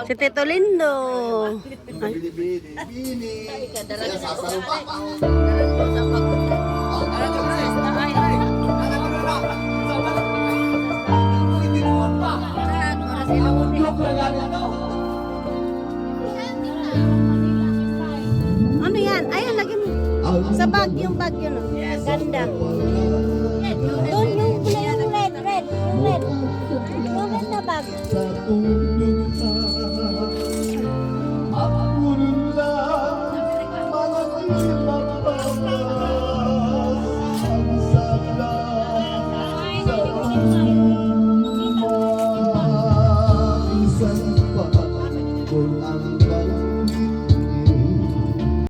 Si Tito Lindo. Ay. Bini. Kaya sasalupa pa. Ano yan? Ayun, lagi mo. Sa bag, yung bag yun. Oh. Ganda. Doon yung kulay yung red. Yung red. Yung red na bag. Ang